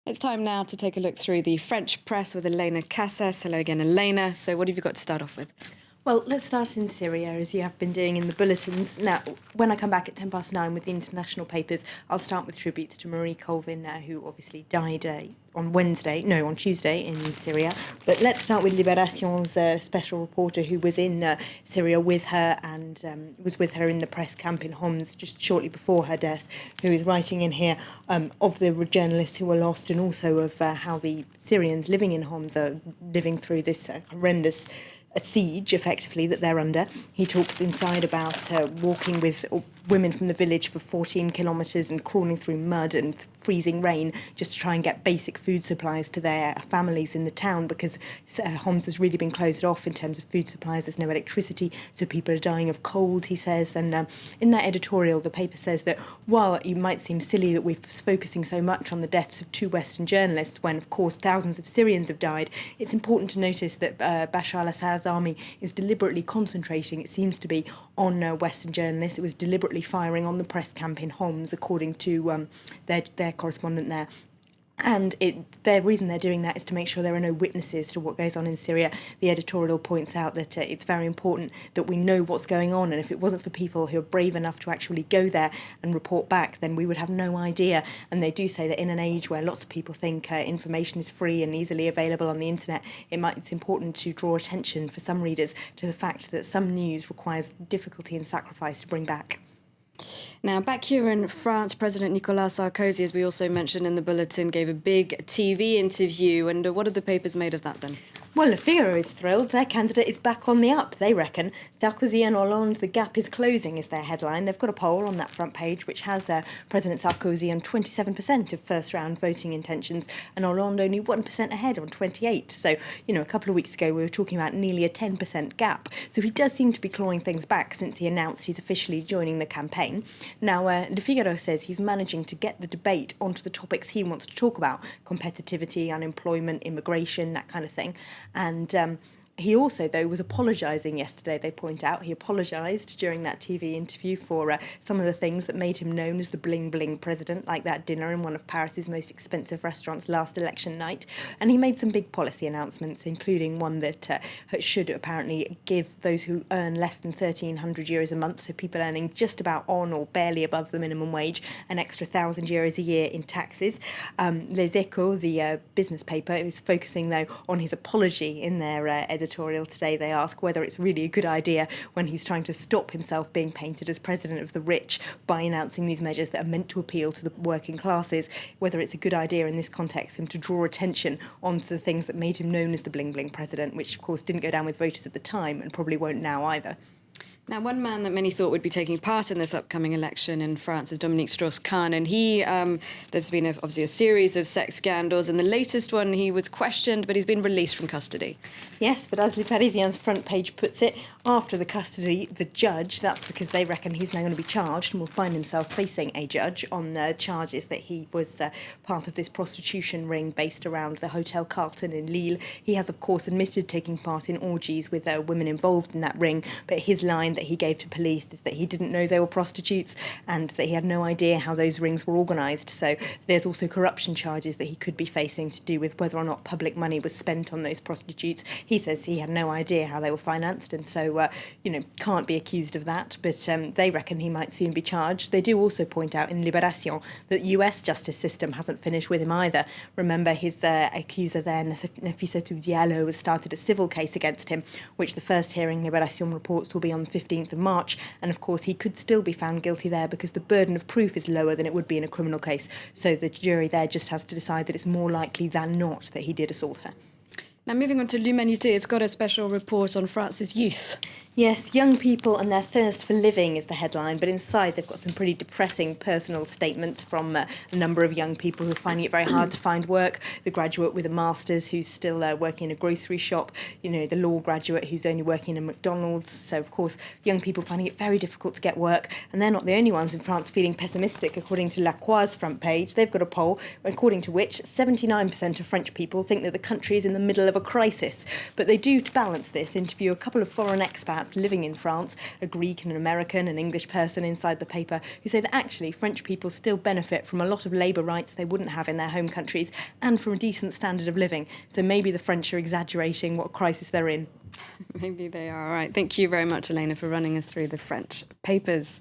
It's time now to take a look through the French press with Elena Casas. Hello again, Elena. So what have you got to start off with? Well, let's start in Syria, as you have been doing in the bulletins. Now, when I come back at 9:10 with the international papers, I'll start with tributes to Marie Colvin, who obviously died on Tuesday in Syria. But let's start with Liberation's special reporter who was in Syria with her and was with her in the press camp in Homs just shortly before her death, who is writing in here of the journalists who were lost and also of how the Syrians living in Homs are living through this horrendous a siege, effectively, that they're under. He talks inside about walking with women from the village for 14 kilometres and crawling through mud and freezing rain just to try and get basic food supplies to their families in the town because Homs has really been closed off in terms of food supplies. There's no electricity, so people are dying of cold, he says. And in that editorial, the paper says that while it might seem silly that we're focusing so much on the deaths of 2 Western journalists when, of course, thousands of Syrians have died, it's important to notice that Bashar al-Assad's army is deliberately concentrating, it seems to be, on Western journalists. It was deliberately firing on the press camp in Homs, according to their correspondent there. And the reason they're doing that is to make sure there are no witnesses to what goes on in Syria. The editorial points out that it's very important that we know what's going on, and if it wasn't for people who are brave enough to actually go there and report back, then we would have no idea. And they do say that in an age where lots of people think information is free and easily available on the internet, it's important to draw attention for some readers to the fact that some news requires difficulty and sacrifice to bring back. Now, back here in France, President Nicolas Sarkozy, as we also mentioned in the bulletin, gave a big TV interview. And what are the papers made of that then? Well, Le Figaro is thrilled. Their candidate is back on the up, they reckon. Sarkozy and Hollande, the gap is closing, is their headline. They've got a poll on that front page which has President Sarkozy on 27% of first-round voting intentions and Hollande only 1% ahead on 28%. So, a couple of weeks ago we were talking about nearly a 10% gap. So he does seem to be clawing things back since he announced he's officially joining the campaign. Now, Le Figaro says he's managing to get the debate onto the topics he wants to talk about: competitivity, unemployment, immigration, that kind of thing. And he also, though, was apologising yesterday, they point out. He apologised during that TV interview for some of the things that made him known as the bling-bling president, like that dinner in one of Paris's most expensive restaurants last election night. And he made some big policy announcements, including one that should apparently give those who earn less than €1,300 a month, so people earning just about on or barely above the minimum wage, an extra €1,000 a year in taxes. Les Echos, the business paper, is focusing, though, on his apology in their editorial today. They ask whether it's really a good idea when he's trying to stop himself being painted as president of the rich by announcing these measures that are meant to appeal to the working classes, whether it's a good idea in this context for him to draw attention onto the things that made him known as the bling-bling president, which of course didn't go down with voters at the time and probably won't now either. Now, one man that many thought would be taking part in this upcoming election in France is Dominique Strauss-Kahn, and there's been obviously a series of sex scandals, and the latest one, he was questioned, but he's been released from custody. Yes, but as Le Parisien's front page puts it, after the custody, the judge, that's because they reckon he's now going to be charged and will find himself facing a judge on the charges that he was part of this prostitution ring based around the Hotel Carlton in Lille. He has, of course, admitted taking part in orgies with women involved in that ring, but his line that he gave to police is that he didn't know they were prostitutes and that he had no idea how those rings were organised. So there's also corruption charges that he could be facing to do with whether or not public money was spent on those prostitutes. He says he had no idea how they were financed and so, can't be accused of that. But they reckon he might soon be charged. They do also point out in Libération that the US justice system hasn't finished with him either. Remember, his accuser there, Nafissatou Diallo, has started a civil case against him, which the first hearing, Libération reports, will be on the 15th of March. And of course, he could still be found guilty there because the burden of proof is lower than it would be in a criminal case. So the jury there just has to decide that it's more likely than not that he did assault her. Now, moving on to L'Humanité, it's got a special report on France's youth. Yes, young people and their thirst for living is the headline, but inside they've got some pretty depressing personal statements from a number of young people who are finding it very hard to find work. The graduate with a master's who's still working in a grocery shop, the law graduate who's only working in a McDonald's. So, of course, young people finding it very difficult to get work. And they're not the only ones in France feeling pessimistic, according to La Croix's front page. They've got a poll, according to which 79% of French people think that the country is in the middle of a crisis. But they do, to balance this, interview a couple of foreign expats diplomats living in France, a Greek and an American, an English person inside the paper, who say that actually French people still benefit from a lot of labour rights they wouldn't have in their home countries and from a decent standard of living. So maybe the French are exaggerating what crisis they're in. Maybe they are. All right. Thank you very much, Elena, for running us through the French papers.